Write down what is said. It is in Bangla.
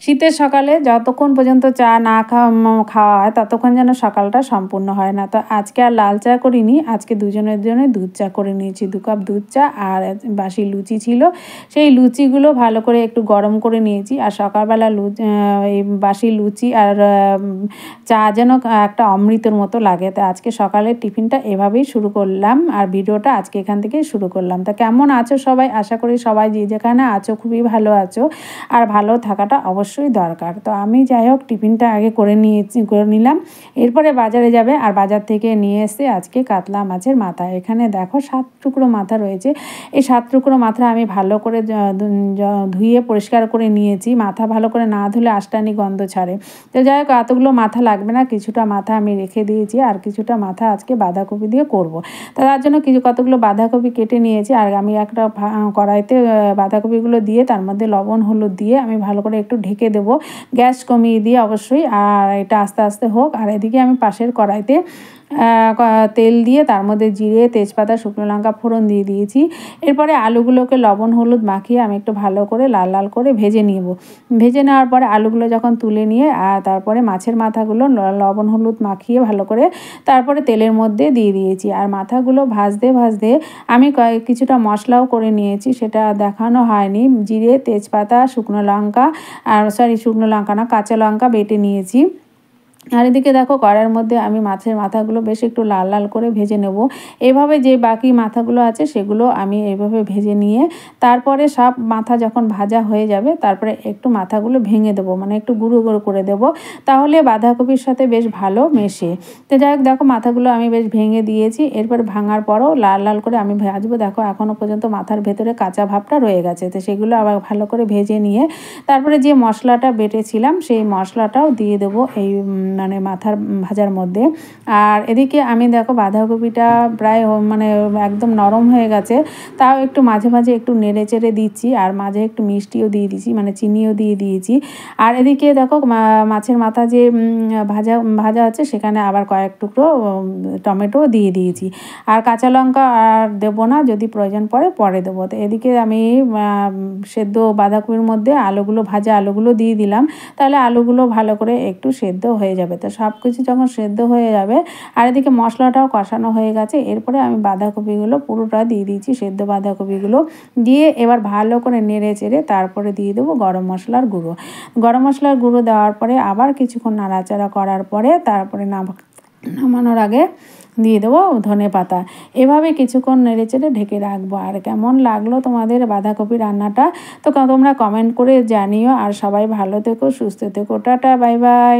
শীতের সকালে যতক্ষণ পর্যন্ত চা না খাওয়া হয় ততক্ষণ যেন সকালটা সম্পূর্ণ হয় না। তো আজকে আর লাল চা করিনি, আজকে দুজনের জন্য দুধ চা করে নিয়েছি। 2 কাপ দুধ চা আর বাসি লুচি ছিল, সেই লুচিগুলো ভালো করে একটু গরম করে নিয়েছি। আর সকালবেলা এই বাসি লুচি আর চা যেন একটা অমৃতের মতো লাগে। তো আজকে সকালের টিফিনটা এভাবেই শুরু করলাম আর ভিডিওটা আজকে এখান থেকেই শুরু করলাম। তা কেমন আছো সবাই? আশা করি সবাই যে যেখানে আছো খুবই ভালো আছো, আর ভালো থাকাটা অবশ্যই দরকার। তো আমি যাই হোক টিফিনটা আগে করে নিলাম, এরপরে বাজারে যাবে। আর বাজার থেকে নিয়ে এসে আজকে কাতলা মাছের মাথা, এখানে দেখো 7 টুকরো মাথা রয়েছে। এই 7 টুকরো মাথা আমি ভালো করে ধুয়ে পরিষ্কার করে নিয়েছি। মাথা ভালো করে না ধুলে আষ্টানি গন্ধ ছাড়ে। তো যাই হোক এতগুলো মাথা লাগবে না, কিছুটা মাথা আমি রেখে দিয়েছি আর কিছুটা মাথা আজকে বাঁধাকপি দিয়ে করব। তার জন্য কতগুলো বাঁধাকপি কেটে নিয়েছি। আর আমি একটা কড়াইতে বাঁধাকপিগুলো দিয়ে তার মধ্যে লবণ হলুদ দিয়ে আমি ভালো করে একটু ঢেকে দেবো, গ্যাস কমিয়ে দিয়ে অবশ্যই। আর এটা আস্তে আস্তে হোক। আর এদিকে আমি পাশের কড়াইতে তেল দিয়ে তার মধ্যে জিরে, তেজপাতা, শুকনো লঙ্কা ফোড়ন দিয়ে দিয়েছি। এরপরে আলুগুলোকে লবণ হলুদ মাখিয়ে আমি একটু ভালো করে লাল লাল করে ভেজে নেব। ভেজে নেওয়ার পরে আলুগুলো যখন তুলে নিয়ে আর তারপরে মাছের মাথাগুলো লবণ হলুদ মাখিয়ে ভালো করে তারপরে তেলের মধ্যে দিয়ে দিয়েছি। আর মাথাগুলো ভাজতে ভাজতে আমি কিছুটা মশলাও করে নিয়েছি, সেটা দেখানো হয়নি। জিরে, তেজপাতা, শুকনো লঙ্কা, আর শুকনো লঙ্কা না, কাঁচা লঙ্কা বেটে নিয়েছি। আর এদিকে দেখো কড়াইয়ের মধ্যে আমি মাছের মাথাগুলো বেশ একটু লাল লাল করে ভেজে নেব। এভাবে যে বাকি মাথাগুলো আছে সেগুলো আমি এইভাবে ভেজে নিয়ে তারপরে সব মাথা যখন ভাজা হয়ে যাবে তারপরে একটু মাথাগুলো ভেঙে দেবো, মানে একটু গুঁড়ো গুঁড়ো করে দেবো, তাহলে বাঁধাকপির সাথে বেশ ভালো মেশে। তো যাই হোক দেখো মাথাগুলো আমি বেশ ভেঙে দিয়েছি। এরপর ভাঙার পরও লাল লাল করে আমি ভাজবো। দেখো এখনও পর্যন্ত মাথার ভেতরে কাঁচা ভাবটা রয়ে গেছে। তো সেগুলো আবার ভালো করে ভেজে নিয়ে তারপরে যে মশলাটা বেটেছিলাম সেই মশলাটাও দিয়ে দেবো এই মানে মাথার ভাজার মধ্যে। আর এদিকে আমি দেখো বাঁধাকপিটা প্রায় মানে একদম নরম হয়ে গেছে, তাও একটু মাঝে মাঝে একটু নেড়ে চেড়ে দিচ্ছি। আর মাঝে একটু মিষ্টিও দিয়ে দিচ্ছি, মানে চিনিও দিয়ে দিয়েছি। আর এদিকে দেখো মাছের মাথা যে ভাজা ভাজা আছে সেখানে আবার কয়েক টুকরো টমেটো দিয়ে দিয়েছি। আর কাঁচা লঙ্কা আর দেবো না, যদি প্রয়োজন পড়ে পরে দেবো। তো এদিকে আমি সেদ্ধ বাঁধাকপির মধ্যে ভাজা আলুগুলো দিয়ে দিলাম, তাহলে আলুগুলো ভালো করে একটু সেদ্ধ হয়ে যাবে। তো সব কিছু যখন সেদ্ধ হয়ে যাবে আর এদিকে মশলাটাও কষানো হয়ে গেছে, এরপরে আমি বাঁধাকপিগুলো পুরোটা দিয়ে দিয়েছি। সেদ্ধ বাঁধাকপিগুলো দিয়ে এবার ভালো করে নেড়ে চেড়ে তারপরে দিয়ে দেবো গরম মশলার গুঁড়ো। গরম মশলার গুঁড়ো দেওয়ার পরে আবার কিছুক্ষণ নাড়াচাড়া করার পরে তারপরে নামানোর আগে দিয়ে দেবো ধনেপাতা। এভাবে কিছুক্ষণ নেড়ে চেড়ে ঢেকে রাখবো। আর কেমন লাগলো তোমাদের বাঁধাকপি রান্নাটা তো তোমরা কমেন্ট করে জানিও। আর সবাই ভালো থেকো, সুস্থ থেকো, টাটা, বাই বাই।